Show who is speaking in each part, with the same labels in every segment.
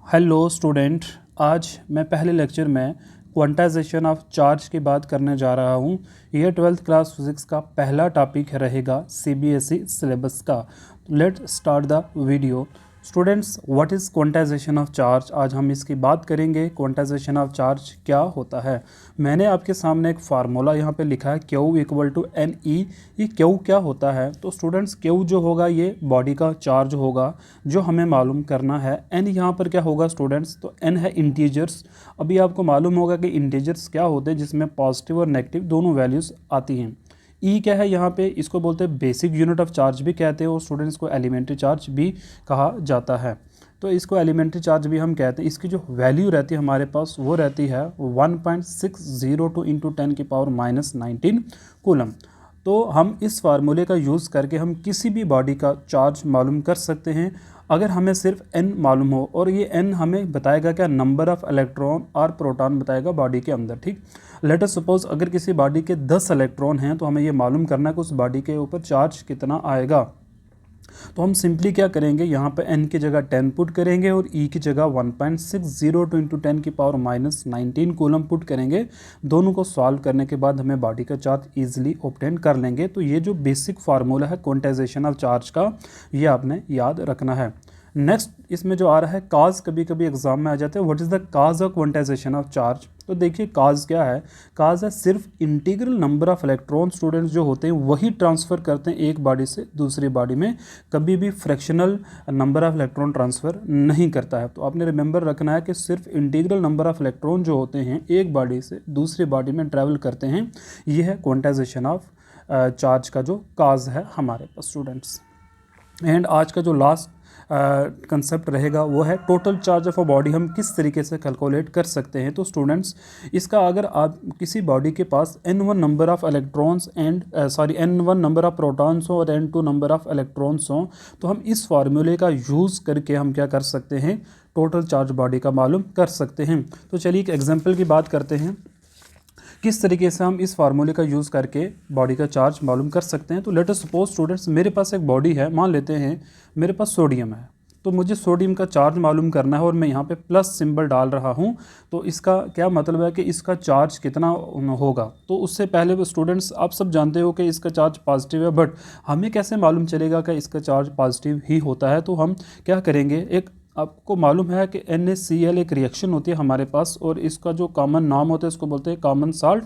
Speaker 1: Hello student. आज मैं पहले लेक्चर में क्वांटाइजेशन ऑफ चार्ज की बात करने जा रहा हूँ। यह 12th क्लास फिज़िक्स का पहला टॉपिक रहेगा सीबीएसई सिलेबस का। Let start the video. Students, what is quantization of charge? आज हम इसकी बात करेंगे। क्वांटाइजेशन ऑफ चार्ज क्या होता है? मैंने आपके सामने एक फार्मूला यहाँ पे लिखा है, Q equal to n e. ये Q क्या होता है? तो स्टूडेंट्स, Q जो होगा ये बॉडी का चार्ज होगा जो हमें मालूम करना है। n यहाँ पर क्या होगा स्टूडेंट्स? तो n है इंटीजर्स। अभी आपको मालूम होगा कि इंटीजर्स क्या होते हैं, जिसमें पॉजिटिव और नेगेटिव दोनों वैल्यूज़ आती हैं। ई क्या है यहाँ पे? इसको बोलते हैं बेसिक यूनिट ऑफ चार्ज भी कहते हैं और स्टूडेंट्स को एलिमेंट्री चार्ज भी कहा जाता है। तो इसको एलिमेंट्री चार्ज भी हम कहते हैं। इसकी जो वैल्यू रहती है हमारे पास वो रहती है 1.602 इंटू 10⁻⁻19 कूलम। तो हम इस फार्मूले का यूज़ करके हम किसी भी बॉडी का चार्ज मालूम कर सकते हैं अगर हमें सिर्फ n मालूम हो। और ये n हमें बताएगा क्या? नंबर ऑफ़ इलेक्ट्रॉन और प्रोटॉन बताएगा बॉडी के अंदर। ठीक, लेट अस सपोज अगर किसी बॉडी के 10 इलेक्ट्रॉन हैं तो हमें ये मालूम करना है कि उस बॉडी के ऊपर चार्ज कितना आएगा। तो हम सिंपली क्या करेंगे, यहाँ पे n की जगह 10 पुट करेंगे और e की जगह 1.602 इंटू 10⁻⁻19 कूलम पुट करेंगे। दोनों को सॉल्व करने के बाद हमें बॉडी का चार्ज इजीली ऑब्टेन कर लेंगे। तो ये जो बेसिक फार्मूला है क्वांटाइजेशन ऑफ चार्ज का, ये आपने याद रखना है। नेक्स्ट इसमें जो आ रहा है काज, कभी कभी एग्जाम में आ जाते हैं, what is the cause of quantization of charge? तो देखिए काज क्या है। काज है सिर्फ integral number of electron students जो होते हैं वही ट्रांसफ़र करते हैं एक बॉडी से दूसरी बॉडी में, कभी भी fractional number of electron transfer नहीं करता है। तो आपने रिमेंबर रखना है कि सिर्फ इंटीग्रल नंबर ऑफ इलेक्ट्रॉन जो होते हैं एक बॉडी से दूसरी बॉडी में ट्रैवल करते हैं। ये है क्वांटाइजेशन ऑफ चार्ज का जो काज है हमारे पास स्टूडेंट्स। एंड आज का जो लास्ट कंसेप्ट रहेगा वो है total charge of a body हम किस तरीके से कैलकुलेट कर सकते हैं। तो स्टूडेंट्स, इसका अगर आप किसी बॉडी के पास n1 number of electrons and n1 number of protons हो और n2 नंबर ऑफ इलेक्ट्रॉन्स हो, तो हम इस फार्मूले का यूज़ करके हम क्या कर सकते हैं, टोटल चार्ज बॉडी का मालूम कर सकते हैं। तो चलिए एक एग्जाम्पल की बात करते हैं किस तरीके से हम इस फार्मूले का यूज़ करके बॉडी का चार्ज मालूम कर सकते हैं। तो लेट अस सपोज स्टूडेंट्स, मेरे पास एक बॉडी है, मान लेते हैं मेरे पास सोडियम है। तो मुझे सोडियम का चार्ज मालूम करना है और मैं यहाँ पे प्लस सिंबल डाल रहा हूँ। तो इसका क्या मतलब है कि इसका चार्ज कितना होगा? तो उससे पहले स्टूडेंट्स, आप सब जानते हो कि इसका चार्ज पॉजिटिव है, बट हमें कैसे मालूम चलेगा कि इसका चार्ज पॉजिटिव ही होता है? तो हम क्या करेंगे, एक आपको मालूम है कि NaCl एक रिएक्शन होती है हमारे पास और इसका जो कॉमन नाम होता है इसको बोलते हैं common salt,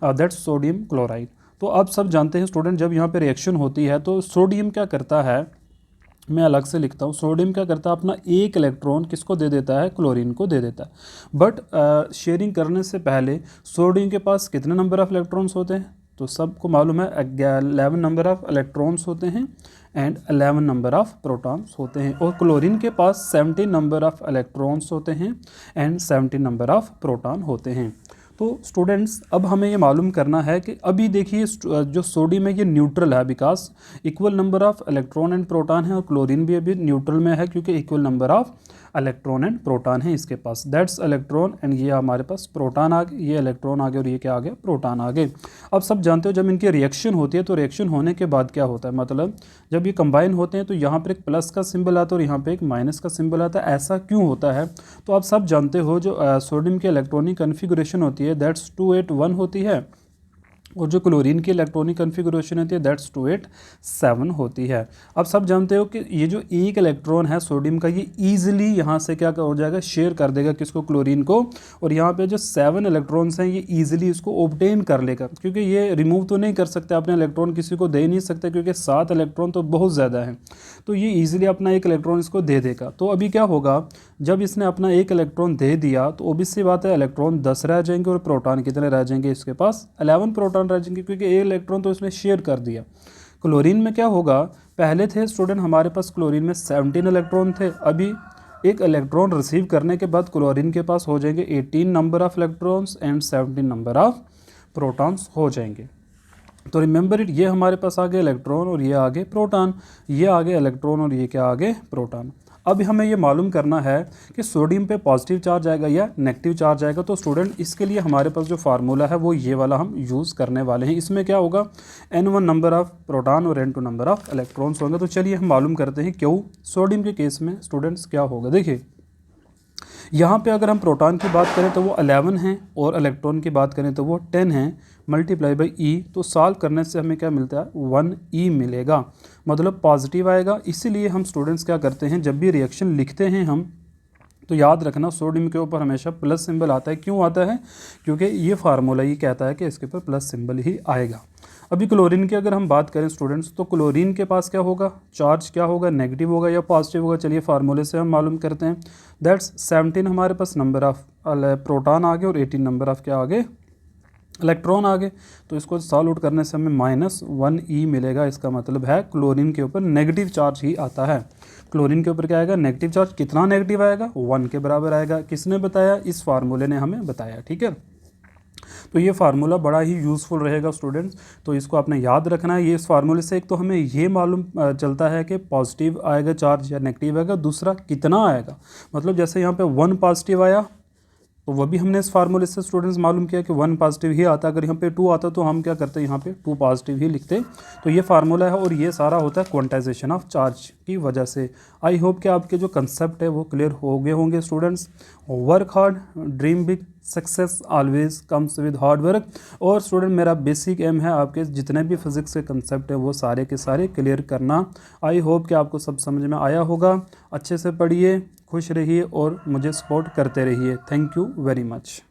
Speaker 1: that's sodium chloride. तो आप सब जानते हैं स्टूडेंट, जब यहाँ पे रिएक्शन होती है तो सोडियम क्या करता है, मैं अलग से लिखता हूँ। सोडियम क्या करता है, अपना एक इलेक्ट्रॉन किसको दे देता है? क्लोरीन को दे देता है। बट शेयरिंग करने से पहले सोडियम के पास कितने नंबर ऑफ इलेक्ट्रॉन्स होते हैं? तो सबको मालूम है 11 नंबर ऑफ इलेक्ट्रॉन्स होते हैं एंड 11 नंबर ऑफ प्रोटॉन्स होते हैं। और क्लोरीन के पास 17 नंबर ऑफ इलेक्ट्रॉन्स होते हैं एंड 17 नंबर ऑफ प्रोटॉन होते हैं। तो स्टूडेंट्स, अब हमें ये मालूम करना है कि अभी देखिए जो सोडियम है ये न्यूट्रल है, because equal number of electron and proton है, और क्लोरीन भी अभी न्यूट्रल में है क्योंकि equal number of electron and proton है इसके पास। दैट्स इलेक्ट्रॉन एंड ये हमारे पास प्रोटॉन आ गए, ये इलेक्ट्रॉन आ गए और ये क्या आ गया? प्रोटॉन आ गए। अब सब जानते हो जब इनकी रिएक्शन होती है तो रिएक्शन होने के बाद क्या होता है, मतलब जब ये कंबाइन होते हैं तो यहाँ पर एक प्लस का सिंबल आता है और यहाँ पे एक माइनस का सिंबल आता है। ऐसा क्यों होता है? तो आप सब जानते हो जो सोडियम की इलेक्ट्रॉनिक कन्फिगरेशन होती है दैट्स 281 होती है, और जो क्लोरीन की इलेक्ट्रॉनिक कन्फिगरेशन होती है दैट्स 287 होती है। अब सब जानते हो कि ये जो एक इलेक्ट्रॉन है सोडियम का, ये ईजिली यहाँ से क्या हो जाएगा, शेयर कर देगा किसको? क्लोरीन को। और यहाँ पे जो 7 इलेक्ट्रॉन्स हैं ये ईजिली इसको ऑब्टेन कर लेगा, क्योंकि ये रिमूव तो नहीं कर सकते अपने इलेक्ट्रॉन, किसी को दे नहीं सकते क्योंकि 7 इलेक्ट्रॉन तो बहुत ज़्यादा है। तो ये ईजिली अपना एक इलेक्ट्रॉन इसको दे देगा। तो अभी क्या होगा, जब इसने अपना एक इलेक्ट्रॉन दे दिया तो ओबियसली बात है इलेक्ट्रॉन 10 रह जाएंगे और प्रोटॉन कितने रह जाएंगे? इसके पास 11 प्रोटॉन रह जाएंगे, क्योंकि एक इलेक्ट्रॉन तो इसने शेयर कर दिया। क्लोरीन में क्या होगा, पहले थे स्टूडेंट हमारे पास क्लोरीन में 17 इलेक्ट्रॉन थे, अभी एक इलेक्ट्रॉन रिसीव करने के बाद क्लोरीन के पास हो जाएंगे 18 number of electrons and 17 number of protons हो जाएंगे। तो रिमेंबर इट, ये हमारे पास आ गए इलेक्ट्रॉन और ये आगे प्रोटॉन, ये आगे इलेक्ट्रॉन और ये क्या आगे? प्रोटॉन। अब हमें ये मालूम करना है कि सोडियम पे पॉजिटिव चार्ज आएगा या नेगेटिव चार्ज आएगा। तो स्टूडेंट, इसके लिए हमारे पास जो फार्मूला है वो ये वाला हम यूज़ करने वाले हैं। इसमें क्या होगा, n1 नंबर ऑफ प्रोटॉन और n2 नंबर ऑफ इलेक्ट्रॉन्स होंगे। तो चलिए हम मालूम करते हैं क्यों सोडियम के केस में स्टूडेंट्स क्या होगा। देखिए यहाँ पे अगर हम प्रोटॉन की बात करें तो वो 11 हैं और इलेक्ट्रॉन की बात करें तो वो 10 हैं, मल्टीप्लाई बाई ई, तो सॉल्व करने से हमें क्या मिलता है 1 ई मिलेगा, मतलब पॉजिटिव आएगा। इसीलिए हम स्टूडेंट्स क्या करते हैं, जब भी रिएक्शन लिखते हैं हम, तो याद रखना सोडियम के ऊपर हमेशा प्लस सिंबल आता है। क्यों आता है? क्योंकि ये फार्मूला ही कहता है कि इसके ऊपर प्लस सिंबल ही आएगा। अभी क्लोरीन की अगर हम बात करें स्टूडेंट्स, तो क्लोरीन के पास क्या होगा, चार्ज क्या होगा, नेगेटिव होगा या पॉजिटिव होगा। चलिए फार्मूले से हम मालूम करते हैं। दैट्स 17 हमारे पास नंबर ऑफ प्रोटॉन आ गए और 18 नंबर ऑफ क्या आ गए, इलेक्ट्रॉन आ गए। तो इसको सॉल्व आउट करने से हमें -1 ई मिलेगा। इसका मतलब है क्लोरीन के ऊपर नेगेटिव चार्ज ही आता है। क्लोरीन के ऊपर क्या आएगा, नेगेटिव चार्ज। कितना नेगेटिव आएगा, 1 के बराबर आएगा। किसने बताया, इस फार्मूले ने हमें बताया। ठीक है, तो ये फार्मूला बड़ा ही यूज़फुल रहेगा स्टूडेंट्स, तो इसको आपने याद रखना है। ये इस फार्मूले से एक तो हमें ये मालूम चलता है कि पॉजिटिव आएगा चार्ज या नेगेटिव आएगा, दूसरा कितना आएगा। मतलब जैसे यहाँ पे 1 पॉजिटिव आया तो वह भी हमने इस फार्मूले से स्टूडेंट्स मालूम किया कि 1 पॉजिटिव ही आता। अगर यहाँ पे 2 आता तो हम क्या करते, यहाँ पे 2 पॉजिटिव ही लिखते। तो ये फार्मूला है और ये सारा होता है क्वांटाइजेशन ऑफ चार्ज की वजह से। आई होप कि आपके जो कंसेप्ट है वो क्लियर हो गए होंगे students. Work hard, dream big, success always comes with hard work. और स्टूडेंट मेरा बेसिक एम है आपके जितने भी फिजिक्स के कंसेप्ट हैं वो सारे के सारे क्लियर करना। आई होप कि आपको सब समझ में आया होगा। अच्छे से पढ़िए, खुश रहिए और मुझे सपोर्ट करते रहिए। Thank you very much.